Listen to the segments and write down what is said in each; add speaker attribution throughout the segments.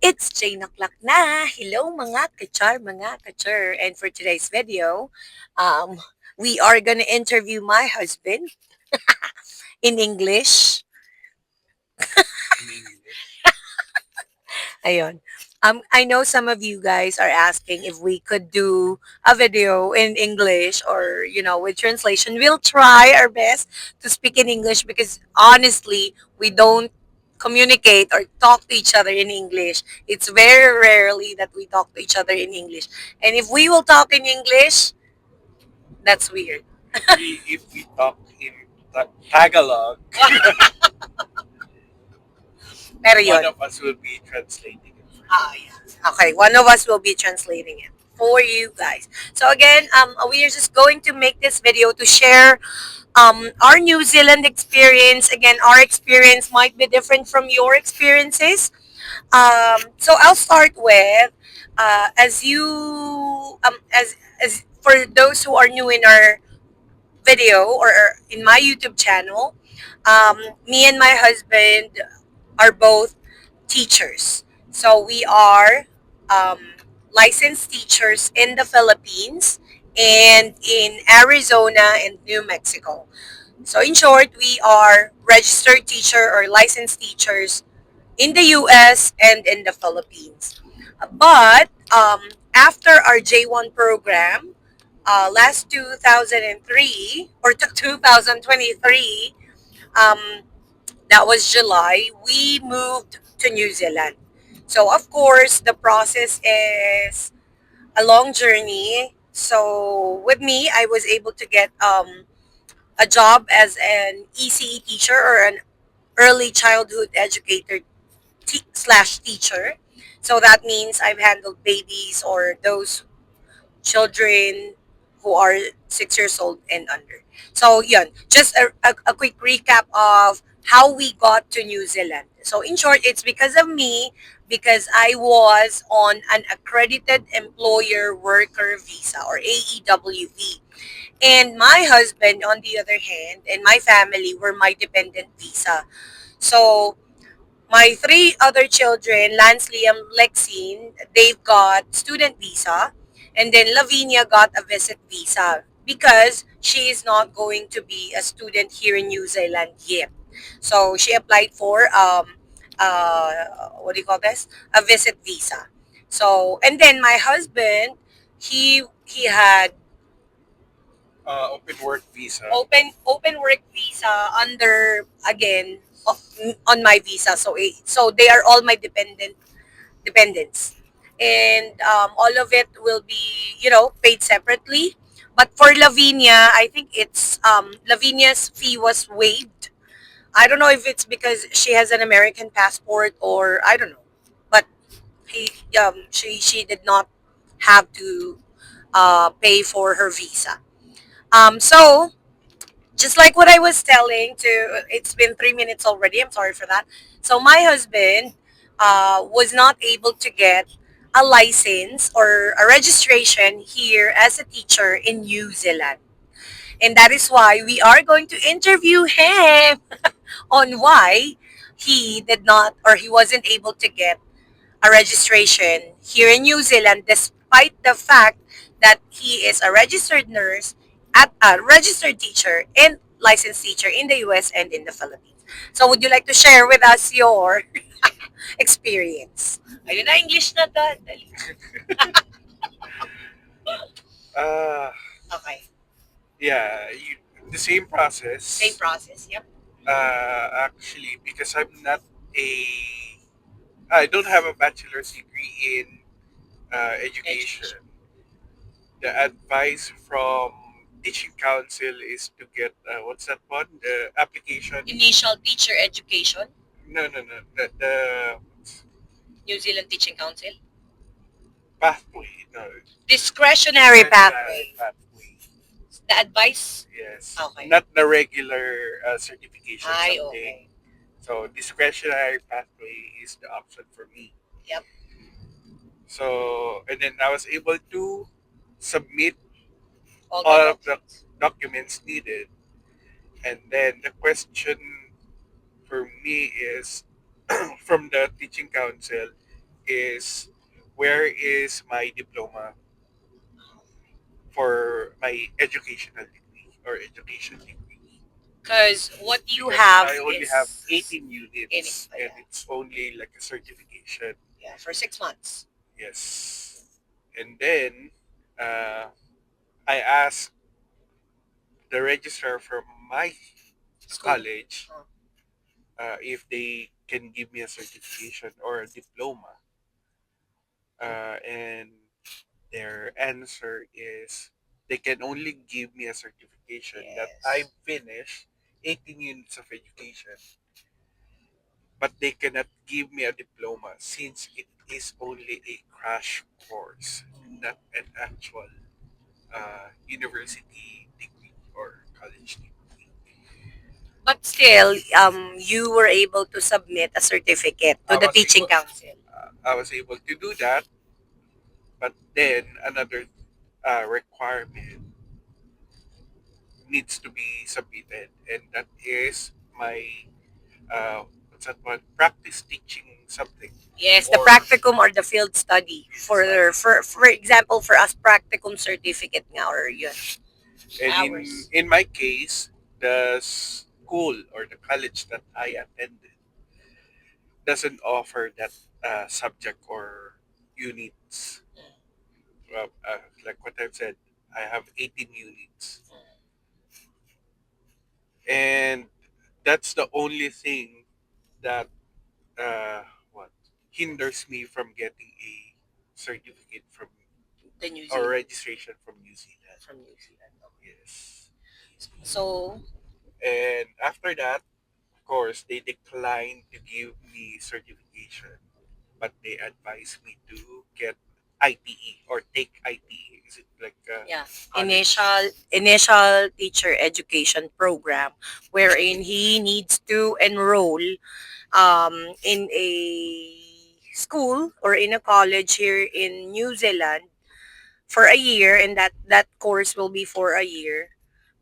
Speaker 1: It's Jane o'clock na. Hello mga kachar, mga kachar. And for today's video, um, we are gonna interview my husband in English.
Speaker 2: In English.
Speaker 1: Ayun. I know some of you guys are asking if we could do a video in English or, with translation. We'll try our best to speak in English because honestly, we don't communicate or talk to each other in English. It's very rarely that we talk to each other in English. And if we will talk in English, that's weird.
Speaker 2: If we talk in Tagalog,
Speaker 1: Pero
Speaker 2: one
Speaker 1: yun.
Speaker 2: of us will be translating it for you.
Speaker 1: Ah, yeah. Okay, one of us will be translating it for you guys. So again, we are just going to make this video to share our New Zealand experience. Again, our experience might be different from your experiences. So I'll start with as you as for those who are new in our video or in my YouTube channel, me and my husband are both teachers. So we are um, licensed teachers in the Philippines and in Arizona and New Mexico. So in short, we are registered teacher or licensed teachers in the US and in the Philippines. But after our J1 program, last 2003 or 2023, um, that was July, we moved to New Zealand. So of course, the process is a long journey. So with me, I was able to get a job as an ECE teacher or an early childhood educator slash teacher. So that means I've handled babies or those children who are 6 years old and under. So yun, just a quick recap of how we got to New Zealand. So in short, it's because of me because I was on an accredited employer worker visa or AEWV. And my husband, on the other hand, and my family were my dependent visa. So my three other children, Lance, Liam, Lexine, they've got student visa. And then Lavinia got a visit visa because she is not going to be a student here in New Zealand yet. So she applied for, what do you call this? A visit visa. So, and then my husband, he had
Speaker 2: Open work visa.
Speaker 1: open work visa under again on my visa, so so they are all my dependents, and all of it will be paid separately. But for Lavinia, I think it's Lavinia's fee was waived. I don't know if it's because she has an American passport or I don't know, but he she did not have to pay for her visa. So just like what I was telling to, it's been 3 minutes already. I'm sorry for that. So my husband was not able to get a license or a registration here as a teacher in New Zealand. And that is why we are going to interview him on why he did not or he wasn't able to get a registration here in New Zealand, despite the fact that he is a registered nurse, at a registered teacher and licensed teacher in the US and in the Philippines. So would you like to share with us your experience? Ayun na, English na to. Dali.
Speaker 2: Uh,
Speaker 1: Okay.
Speaker 2: yeah, the same
Speaker 1: Same
Speaker 2: process.
Speaker 1: process. Yep.
Speaker 2: Actually, because a, I don't have a bachelor's degree in education.
Speaker 1: Education.
Speaker 2: The advice from teaching council is to get what's that one? The application.
Speaker 1: Initial teacher education.
Speaker 2: No. The
Speaker 1: New Zealand Teaching Council.
Speaker 2: pathway. No,
Speaker 1: Discretionary
Speaker 2: discretionary
Speaker 1: pathway.
Speaker 2: pathway.
Speaker 1: The advice.
Speaker 2: Yes,
Speaker 1: Okay.
Speaker 2: not the regular certification
Speaker 1: Ay,
Speaker 2: something.
Speaker 1: okay.
Speaker 2: So discretionary pathway is the option for me.
Speaker 1: Yep.
Speaker 2: So and then I was able to submit
Speaker 1: All the
Speaker 2: all of the
Speaker 1: documents.
Speaker 2: documents needed, and then the question for me is from the teaching council is where is my diploma for my educational degree or education degree?
Speaker 1: Because what you
Speaker 2: Because
Speaker 1: have
Speaker 2: I only have
Speaker 1: is
Speaker 2: 18
Speaker 1: in it.
Speaker 2: units and
Speaker 1: Yeah.
Speaker 2: it's only like a certification.
Speaker 1: Yeah, for 6 months.
Speaker 2: Yes. And then uh, I asked the registrar from my
Speaker 1: School.
Speaker 2: college
Speaker 1: Oh.
Speaker 2: if they can give me a certification or a diploma. And their answer is they can only give me a certification that I
Speaker 1: Yes.
Speaker 2: finished 18 units of education, but they cannot give me a diploma since it is only a crash course, not an actual university degree or college degree.
Speaker 1: But still, you were able to submit a certificate to
Speaker 2: I
Speaker 1: the
Speaker 2: was
Speaker 1: teaching
Speaker 2: able,
Speaker 1: council.
Speaker 2: I was able to do that, but then another requirement needs to be submitted, and that is my what's that one? Practice teaching something
Speaker 1: Yes, the
Speaker 2: or
Speaker 1: practicum or the field study.
Speaker 2: field
Speaker 1: For
Speaker 2: study.
Speaker 1: for example, for us practicum certificate nga or yun,
Speaker 2: And
Speaker 1: hours.
Speaker 2: in my case, the school or the college that I attended doesn't offer that subject or units. Like what I've said, I have 18 units, and that's the only thing that uh, what hinders me from getting a certificate from
Speaker 1: The New
Speaker 2: or
Speaker 1: Zealand.
Speaker 2: registration from New Zealand.
Speaker 1: From New Zealand. Okay.
Speaker 2: Yes.
Speaker 1: So,
Speaker 2: And after that, of course, they declined to give me certification, but they advised me to get ITE or take ITE. Is it like a
Speaker 1: yeah,
Speaker 2: college?
Speaker 1: initial teacher education program wherein he needs to enroll in a school or in a college here in New Zealand for a year, and that course will be for a year.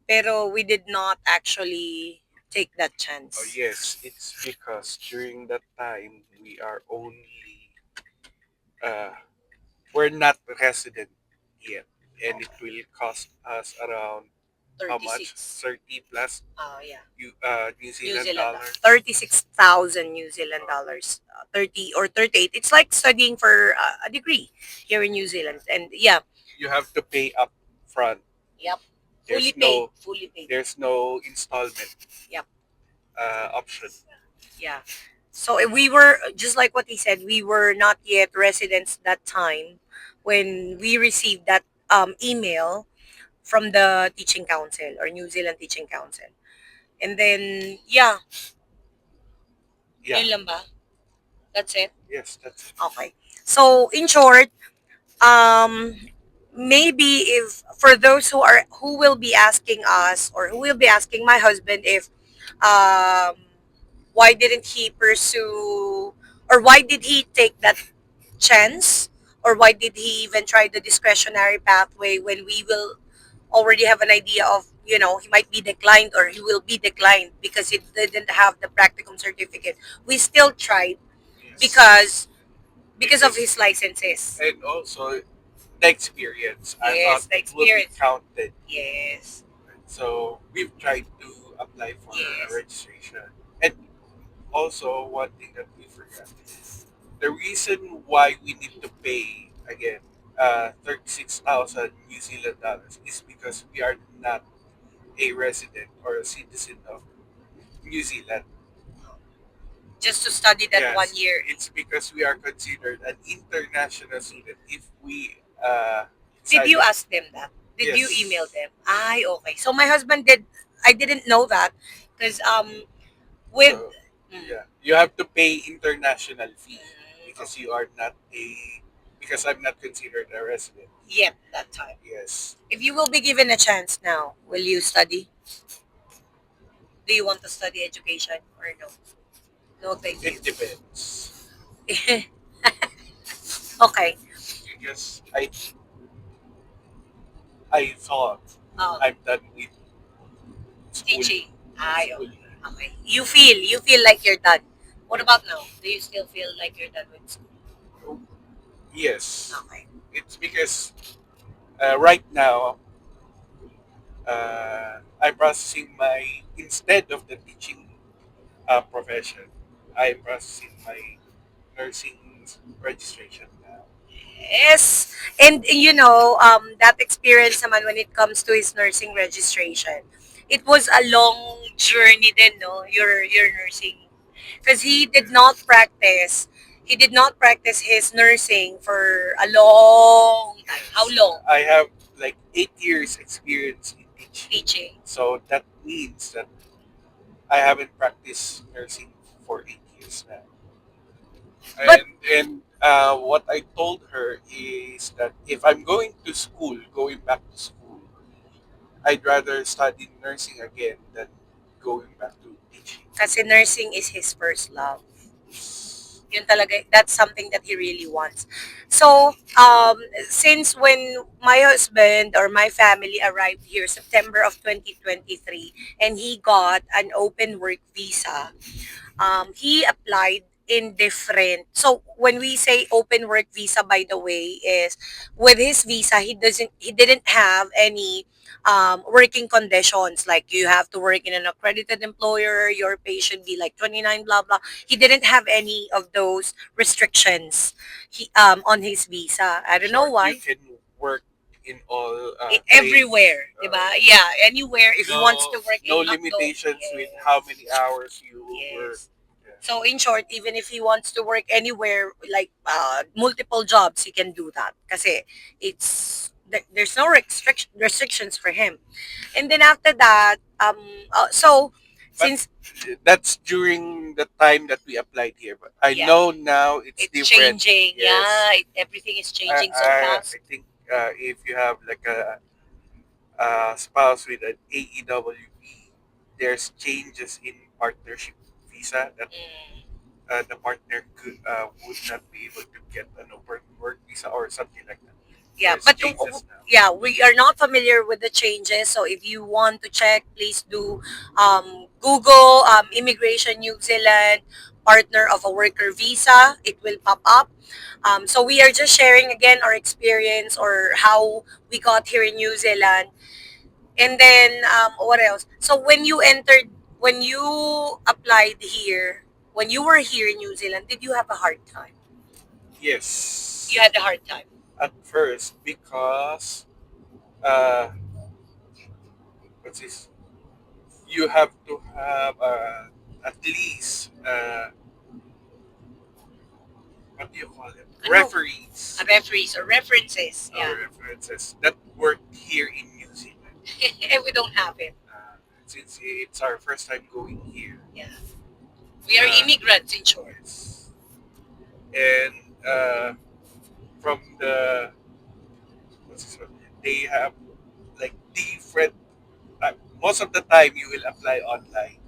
Speaker 1: Pero we did not actually take that
Speaker 2: Oh
Speaker 1: chance.
Speaker 2: yes, it's because during that time we are only uh, we're not resident yet, and it will cost us around how much?
Speaker 1: 36.
Speaker 2: 30 plus
Speaker 1: Yeah.
Speaker 2: New
Speaker 1: New
Speaker 2: Zealand
Speaker 1: Zealand
Speaker 2: dollars.
Speaker 1: 36,000 New Zealand
Speaker 2: Uh,
Speaker 1: dollars. 30 or 38. It's like studying for a degree here in New Zealand. And yeah,
Speaker 2: you have to pay up front.
Speaker 1: yep. Fully
Speaker 2: There's
Speaker 1: paid.
Speaker 2: no
Speaker 1: Fully paid.
Speaker 2: there's no installment
Speaker 1: Yep.
Speaker 2: option.
Speaker 1: Yeah. So we were just like what he said, we were not yet residents that time when we received that email from the teaching council or New Zealand teaching council. And then yeah,
Speaker 2: Yeah.
Speaker 1: yun lang ba? That's it.
Speaker 2: Yes, that's it.
Speaker 1: Okay. So in short, um maybe if for those who will be asking us or who will be asking my husband if um why didn't he pursue or why did he take that chance or why did he even try the discretionary pathway when we will already have an idea of he might be declined or he will be declined because he didn't have the practicum certificate. We still tried
Speaker 2: Yes.
Speaker 1: because of his licenses.
Speaker 2: And also the experience. I thought
Speaker 1: Yes, the
Speaker 2: it will be
Speaker 1: experience.
Speaker 2: counted.
Speaker 1: Yes.
Speaker 2: So we've tried to apply for a
Speaker 1: Yes.
Speaker 2: registration. And also one thing that we forgot. The reason why we need to pay again 36,000 New Zealand dollars is because we are not a resident or a citizen of New Zealand.
Speaker 1: Just to study that one
Speaker 2: Yes,
Speaker 1: year.
Speaker 2: it's because we are considered an international student if we
Speaker 1: Did you
Speaker 2: study.
Speaker 1: ask them that? Did you email
Speaker 2: Yes.
Speaker 1: them? Ay, okay. So my husband did. I didn't know that because with
Speaker 2: So
Speaker 1: mm,
Speaker 2: yeah, you have to pay international fee because
Speaker 1: okay.
Speaker 2: you are not a because I'm not considered a resident.
Speaker 1: Yet that time.
Speaker 2: Yes,
Speaker 1: If you will be given a chance now, will you study? Do you want to study education or no? No, thank you.
Speaker 2: it depends
Speaker 1: Okay.
Speaker 2: because I thought
Speaker 1: Um,
Speaker 2: I'm done with school
Speaker 1: teaching. Ay,
Speaker 2: school.
Speaker 1: okay. Okay. You feel like you're done. What about now? Do you still feel like you're done with school?
Speaker 2: Oh, yes,
Speaker 1: Okay.
Speaker 2: it's because right now I'm processing my instead of the teaching profession, I'm processing my nursing registration now.
Speaker 1: Yes. And that experience naman when it comes to his nursing registration, it was a long journey then, no? Your nursing. Because he did not practice his nursing for a long time. How
Speaker 2: Yes,
Speaker 1: long?
Speaker 2: I have like 8 years experience in teaching,
Speaker 1: Teaching.
Speaker 2: so that means that I haven't practiced nursing for 8 years now.
Speaker 1: But
Speaker 2: And what I told her is that if I'm going back to school, I'd rather study nursing again than going back to teaching.
Speaker 1: kasi nursing is his first love.
Speaker 2: Yes.
Speaker 1: Yun talaga, that's something that he really wants. So, since when my husband or my family arrived here, September of 2023, and he got an open work visa, he applied in different, so when we say open work visa, by the way, is with his visa he didn't have any working conditions, like you have to work in an accredited employer, your pay should be like 29 blah blah. He didn't have any of those restrictions on his visa. I don't know
Speaker 2: Short, you
Speaker 1: why.
Speaker 2: can work in all trades.
Speaker 1: Everywhere, diba? Yeah, anywhere. If he wants
Speaker 2: No,
Speaker 1: to work
Speaker 2: no
Speaker 1: in McDo,
Speaker 2: limitations with how
Speaker 1: yes,
Speaker 2: many hours you work.
Speaker 1: yes.
Speaker 2: Yeah.
Speaker 1: So in short, even if he wants to work anywhere, like multiple jobs, he can do that. Kasi there's no restrictions for him. And then after that, so
Speaker 2: But
Speaker 1: since
Speaker 2: that's during the time that we applied here. But I
Speaker 1: yeah,
Speaker 2: know now it's
Speaker 1: it's
Speaker 2: different.
Speaker 1: changing.
Speaker 2: Yes.
Speaker 1: Yeah, everything is
Speaker 2: I,
Speaker 1: changing so
Speaker 2: I,
Speaker 1: fast.
Speaker 2: I think if you have like a spouse with an AEWP, there's changes in partnership visa that
Speaker 1: Mm.
Speaker 2: the partner would not be able to get an open work visa or something like that.
Speaker 1: Yeah,
Speaker 2: There's
Speaker 1: but
Speaker 2: changes now.
Speaker 1: yeah, we are not familiar with the changes. So if you want to check, please do Google Immigration New Zealand partner of a worker visa. It will pop up. So we are just sharing again our experience or how we got here in New Zealand. And then what else? So when you applied here, when you were here in New Zealand, did you have a hard time? You
Speaker 2: Yes,
Speaker 1: had a hard time.
Speaker 2: at first because uh, what's this? You have to have at least what do you call it?
Speaker 1: Ano?
Speaker 2: Referees
Speaker 1: Referees or references.
Speaker 2: or
Speaker 1: Yeah.
Speaker 2: references that work here in New Zealand.
Speaker 1: We don't have it.
Speaker 2: Since it's our first time going here.
Speaker 1: Yeah. We are
Speaker 2: Uh,
Speaker 1: immigrants in short.
Speaker 2: yes. And from the what's this one? They have like different. Uh, Most of the time, you will apply online,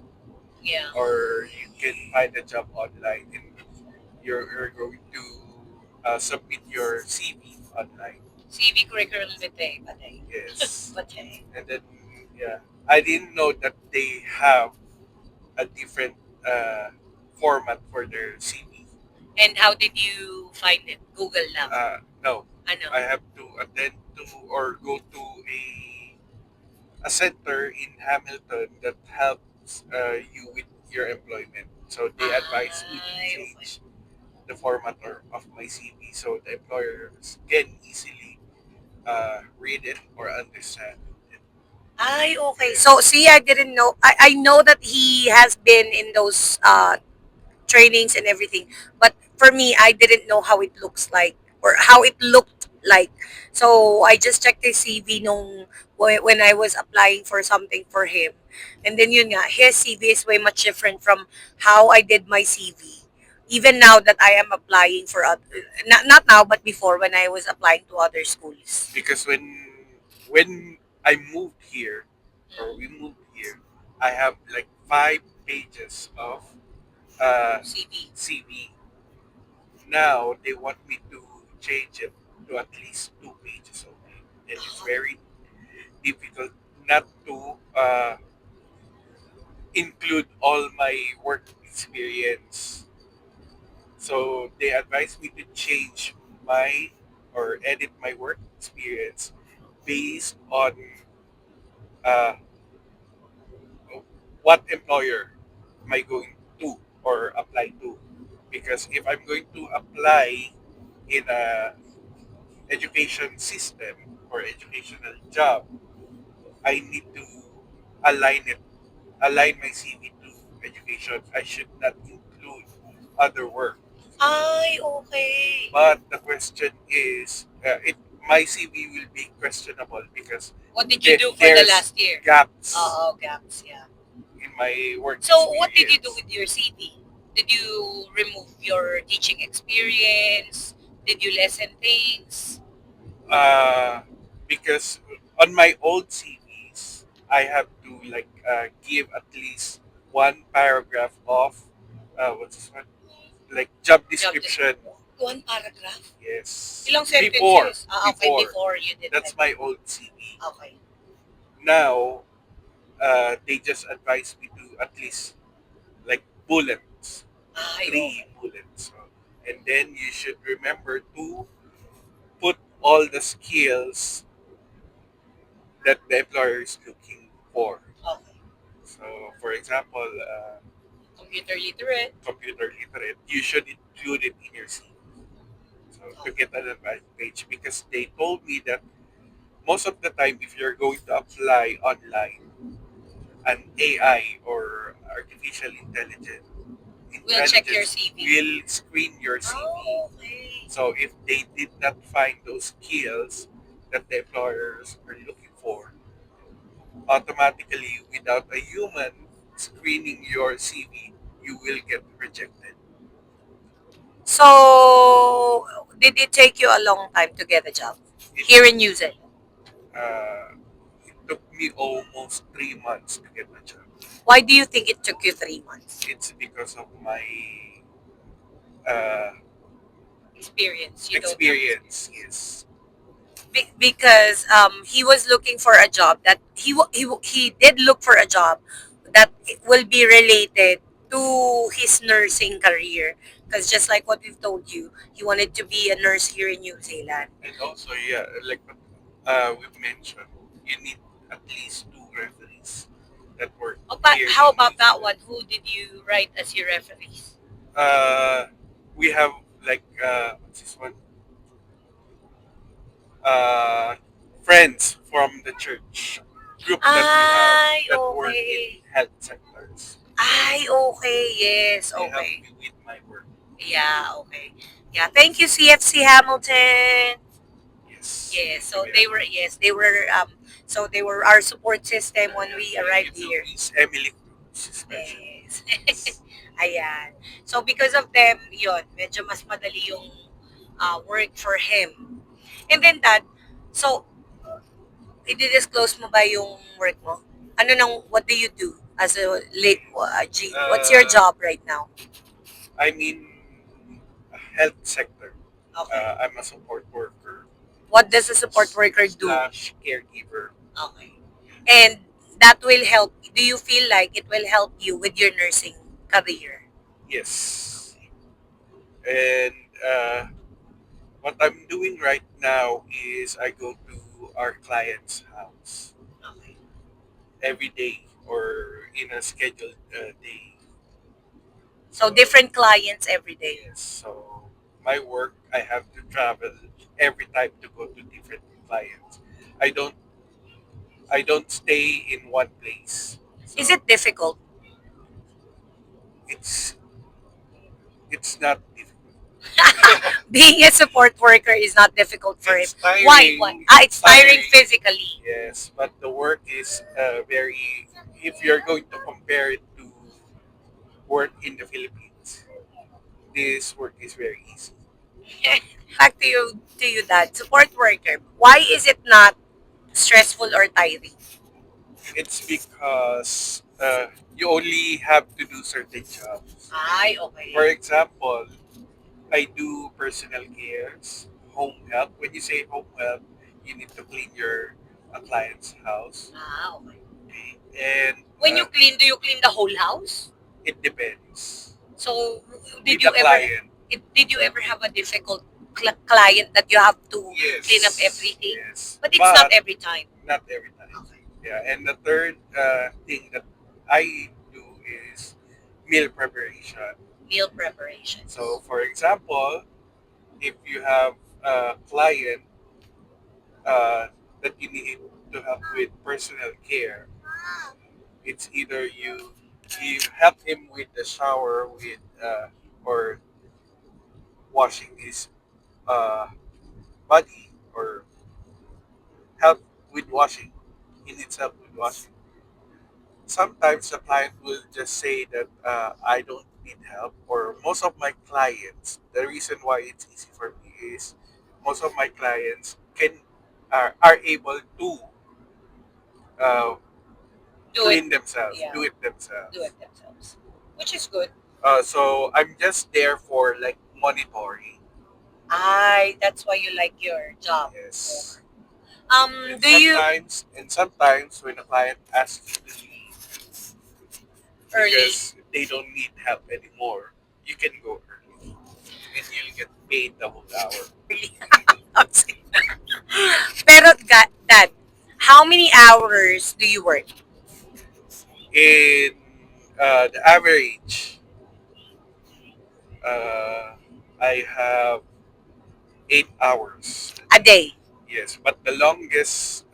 Speaker 1: Yeah.
Speaker 2: or you can find a job online, and you're going to submit your CV online.
Speaker 1: CV curriculum vitae. Vitae.
Speaker 2: Yes,
Speaker 1: Vitae.
Speaker 2: and then yeah, I didn't know that they have a different uh, format for their CV.
Speaker 1: And how did you find it? Google lang.
Speaker 2: No,
Speaker 1: Ano?
Speaker 2: I have to attend to or go to a center in Hamilton that helps you with your employment. So they advise me to
Speaker 1: Ay, okay.
Speaker 2: change the format of my CV so the employers can easily read it or understand it.
Speaker 1: Ay, okay. So,
Speaker 2: Yes.
Speaker 1: see, I didn't know. I know that he has been in those trainings and everything. But for me, I didn't know how it looks like or how it looked like. So I just checked his CV when I was applying for something for him. And then yun nga, his CV is way much different from how I did my CV. Even now that I am applying for not now but before when I was applying to other schools.
Speaker 2: Because when I moved here or we moved here, I have like 5 pages of
Speaker 1: CV.
Speaker 2: CV. Now they want me to change it to at least 2 pages only, and it's very difficult not to include all my work experience. So they advised me to change my or edit my work experience based on uh, what employer am I going to or apply to. Because if I'm going to apply in a education system or educational job, I need to align it, align my CV to education. I should not include other work.
Speaker 1: Ay, okay.
Speaker 2: But the question is, my CV will be questionable because
Speaker 1: What did you do for the
Speaker 2: there's
Speaker 1: last year?
Speaker 2: gaps
Speaker 1: Oo, gaps, yeah.
Speaker 2: in my work
Speaker 1: So, what did you do
Speaker 2: experience.
Speaker 1: with your CV? Did you remove your teaching experience? Did you lessen things?
Speaker 2: Uh, because on my old CVs, I have to like give at least one paragraph of what's this one? Like job
Speaker 1: Job
Speaker 2: description.
Speaker 1: description. One paragraph?
Speaker 2: Yes.
Speaker 1: Ilang
Speaker 2: Before,
Speaker 1: sentences? Ah, okay,
Speaker 2: before.
Speaker 1: before you did
Speaker 2: That's
Speaker 1: like
Speaker 2: my
Speaker 1: that.
Speaker 2: old CV.
Speaker 1: Okay.
Speaker 2: Now, they just advise me to at least like bullets,
Speaker 1: Ay,
Speaker 2: three
Speaker 1: okay.
Speaker 2: bullets. So, and then you should remember to put all the skills that the employer is looking for.
Speaker 1: Okay.
Speaker 2: So, for example,
Speaker 1: Computer literate.
Speaker 2: computer literate, you should include it in your CV. So, to
Speaker 1: Okay.
Speaker 2: get an advantage, because they told me that most of the time, if you're going to apply online, an AI or artificial
Speaker 1: We'll check your
Speaker 2: intelligence
Speaker 1: CV.
Speaker 2: will screen your CV.
Speaker 1: Oh, okay.
Speaker 2: So if they did not find those skills that the employers are looking for, automatically without a human screening your CV, you will get rejected.
Speaker 1: So, did it take you a long time to get a job
Speaker 2: It
Speaker 1: here in New Zealand?
Speaker 2: uh, it took me almost 3 months to get the job.
Speaker 1: Why do you think it took you 3 months?
Speaker 2: It's because of my uh,
Speaker 1: Experience. You don't have
Speaker 2: experience.
Speaker 1: experience.
Speaker 2: Yes,
Speaker 1: Because he was looking for a job that he did look for a job that will be related to his nursing career. Because just like what we've told you, he wanted to be a nurse here in New Zealand.
Speaker 2: and also yeah, like what we've mentioned, you need at least two referees that work
Speaker 1: Oh, but
Speaker 2: here
Speaker 1: how
Speaker 2: in New
Speaker 1: about that
Speaker 2: Zealand.
Speaker 1: one? Who did you write as your referees?
Speaker 2: Uh, we have like what's this one? Uh, Friends from the church group that we have
Speaker 1: Ay,
Speaker 2: that work in
Speaker 1: okay.
Speaker 2: health sectors.
Speaker 1: Ay, okay. Yes,
Speaker 2: They help
Speaker 1: okay.
Speaker 2: me with my work.
Speaker 1: Yeah, okay. Yeah, thank you, CFC Hamilton.
Speaker 2: Yes,
Speaker 1: Yes,
Speaker 2: thank you
Speaker 1: so
Speaker 2: very
Speaker 1: they were
Speaker 2: much.
Speaker 1: so they were our support system when we
Speaker 2: Thank you
Speaker 1: arrived
Speaker 2: to
Speaker 1: here.
Speaker 2: Miss Emily Cruz especially.
Speaker 1: Yes.
Speaker 2: Yes.
Speaker 1: Ayan. So because of them, yon, medyo mas madali yung work for him. And then that, so i-disclose mo ba yung work mo? Ano nang what do you do as a late what's your
Speaker 2: Uh,
Speaker 1: job right now?
Speaker 2: I'm in health sector.
Speaker 1: Okay.
Speaker 2: I'm a support worker
Speaker 1: What does a support worker do?
Speaker 2: slash caregiver.
Speaker 1: Okay. And that will help. Do you feel like it will help you with your nursing career?
Speaker 2: Yes.
Speaker 1: Okay.
Speaker 2: And what I'm doing right now is I go to our client's house
Speaker 1: Okay.
Speaker 2: every day or in a scheduled day.
Speaker 1: So
Speaker 2: So
Speaker 1: different clients every day.
Speaker 2: yes, so my work I have to travel every time to go to different clients. I don't I don't stay in one place.
Speaker 1: Is
Speaker 2: So
Speaker 1: it difficult?
Speaker 2: it's it's not difficult.
Speaker 1: Being a support worker is not difficult for him.
Speaker 2: It's
Speaker 1: Why? Why?
Speaker 2: tiring.
Speaker 1: Ah,
Speaker 2: It's
Speaker 1: it's tiring
Speaker 2: tiring.
Speaker 1: physically.
Speaker 2: Yes, but the work is very. If you're going to compare it to work in the Philippines, this work is very easy.
Speaker 1: Back to you, Dad. Support worker. Why is it not stressful or tiring?
Speaker 2: It's because you only have to do certain jobs.
Speaker 1: Ay,
Speaker 2: For
Speaker 1: okay.
Speaker 2: example, I do personal cares, home help. When you say home help, you need to clean your client's house.
Speaker 1: Ah, okay.
Speaker 2: Okay, and
Speaker 1: When you clean, do you clean the whole house?
Speaker 2: it depends
Speaker 1: So,
Speaker 2: with
Speaker 1: did
Speaker 2: the
Speaker 1: you ever
Speaker 2: client.
Speaker 1: Did you ever have a difficult client that you have to clean up
Speaker 2: Yes,
Speaker 1: everything?
Speaker 2: yes,
Speaker 1: But it's not
Speaker 2: but
Speaker 1: every time.
Speaker 2: not every time.
Speaker 1: Okay.
Speaker 2: Yeah, and the third thing that I do is meal preparation.
Speaker 1: Meal preparations.
Speaker 2: So, for example, if you have a client that you need to help with personal care, it's either you help him with the shower with or washing his uh, body or help with washing. He needs help with washing. Sometimes the client will just say that I don't need help, or most of my clients. The reason why it's easy for me is most of my clients are able to uh,
Speaker 1: Do it.
Speaker 2: clean themselves,
Speaker 1: Yeah.
Speaker 2: do it
Speaker 1: Do
Speaker 2: themselves.
Speaker 1: it themselves, which is good.
Speaker 2: So I'm just there for like monitoring.
Speaker 1: That's why you like your job
Speaker 2: Yes.
Speaker 1: more.
Speaker 2: And
Speaker 1: Do you
Speaker 2: sometimes when a client asks you to leave
Speaker 1: early?
Speaker 2: because they don't need help anymore, you can go early and you'll get paid the whole hour.
Speaker 1: Early. Pero Dad, how many hours do you work
Speaker 2: In the average, uh, I have 8 hours a
Speaker 1: a
Speaker 2: day.
Speaker 1: day?
Speaker 2: Yes, but the longest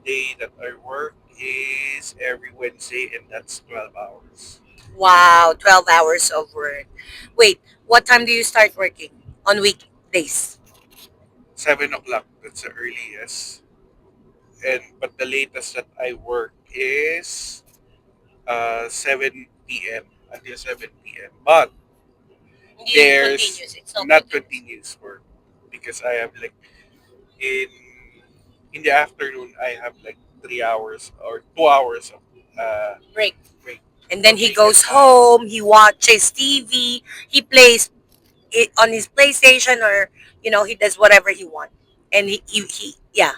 Speaker 2: day that I work is every Wednesday, and that's 12 hours.
Speaker 1: Wow, 12 hours of work. Wait, what time do you start working on weekdays?
Speaker 2: 7 o'clock. That's the earliest, and but the latest that I work is 7 p.m. until 7 p.m. But
Speaker 1: Hindi
Speaker 2: there's
Speaker 1: continuous. It's not
Speaker 2: not
Speaker 1: continuous.
Speaker 2: continuous work because I have like in in the afternoon I have like 3 hours or 2 hours of
Speaker 1: Break.
Speaker 2: break,
Speaker 1: And then he
Speaker 2: break and
Speaker 1: goes
Speaker 2: pass.
Speaker 1: home, he watches TV, he plays it on his PlayStation, or he does whatever he wants. And he yeah.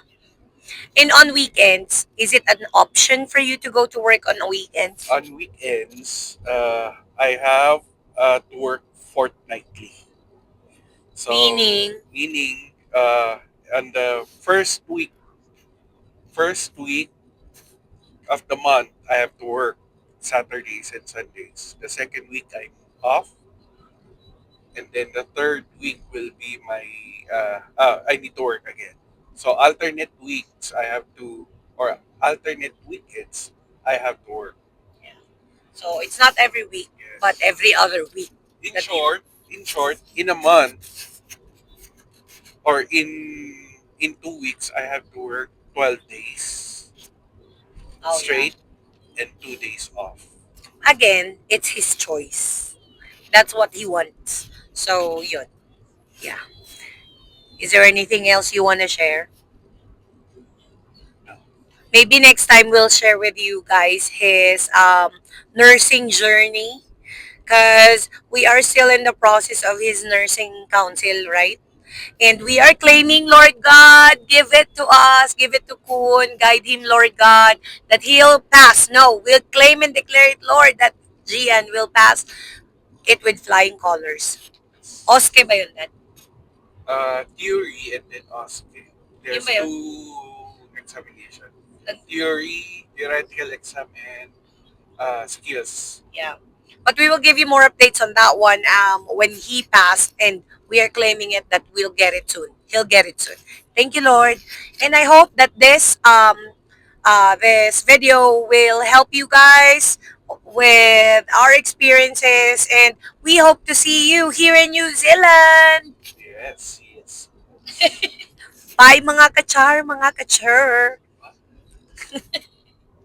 Speaker 1: And on weekends, is it an option for you to go to work on weekends?
Speaker 2: On weekends, I have to work fortnightly. So
Speaker 1: Meaning,
Speaker 2: meaning on the first week of the month, I have to work Saturdays and Sundays. The second week I'm off, and then the third week will be my I need to work again. So alternate weeks I have to, or alternate weekends I have to work.
Speaker 1: yeah. So it's not every week, but
Speaker 2: Yes.
Speaker 1: every other week
Speaker 2: In
Speaker 1: that you.
Speaker 2: short, in a month or in 2 weeks, I have to work 12 days
Speaker 1: Oh yeah.
Speaker 2: straight and 2 days off.
Speaker 1: Again, it's his choice. That's what he wants. So yun. Yeah. Is there anything else you want to share?
Speaker 2: No.
Speaker 1: Maybe next time we'll share with you guys his nursing journey, because we are still in the process of his nursing council, right? And we are claiming, Lord God, give it to us, give it to Kun, guide him, Lord God, that he'll pass. No, we'll claim and declare it, Lord, that Gian will pass it with flying colors. Oske ba yun, Dad?
Speaker 2: Theory and then OSCE.
Speaker 1: Yun
Speaker 2: There's
Speaker 1: ba yun?
Speaker 2: two examination.
Speaker 1: Nag-
Speaker 2: Theory, theoretical exam, and skills.
Speaker 1: Yeah. But we will give you more updates on that one when he passed, and we are claiming it that we'll get it soon. He'll get it soon. Thank you, Lord. And I hope that this video will help you guys with our experiences, and we hope to see you here in New Zealand.
Speaker 2: Yes, yes, yes.
Speaker 1: Bye mga kachar, mga kachar.